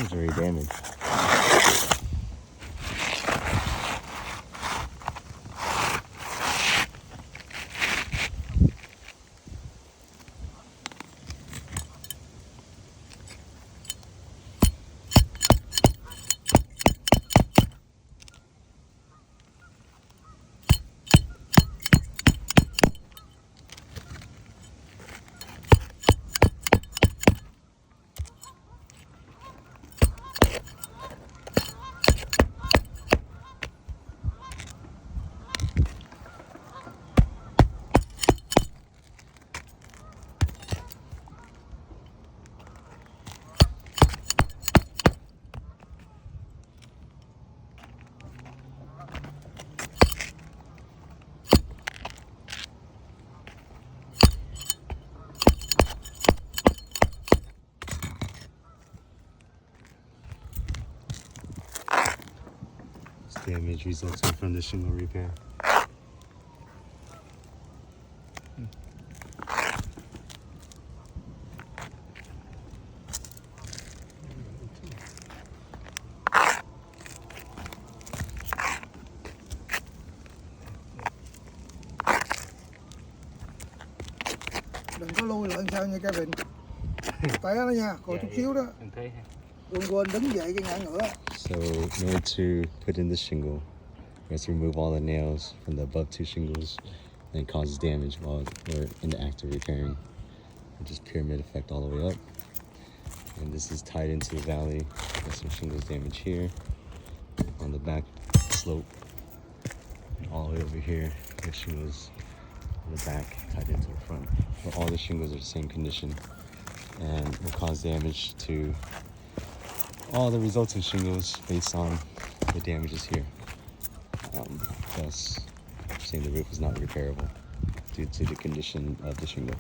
It's very damaged. Damage resulting from the shingle repair. Đừng có lui lại sao nha Kevin. Té đó nha, coi chút xíu đó. Quên đứng dậy cái ngã ngửa. So in order to put in the shingle, we have to remove all the nails from the above two shingles, and it causes damage while we're in the act of repairing. Just pyramid effect all the way up. And this is tied into the valley. There's some shingles damage here on the back slope, and all the way over here. There's shingles on the back tied into the front. But all the shingles are the same condition and will cause damage to all the resulting shingles based on the damages here. Thus, saying the roof is not repairable due to the condition of the shingle.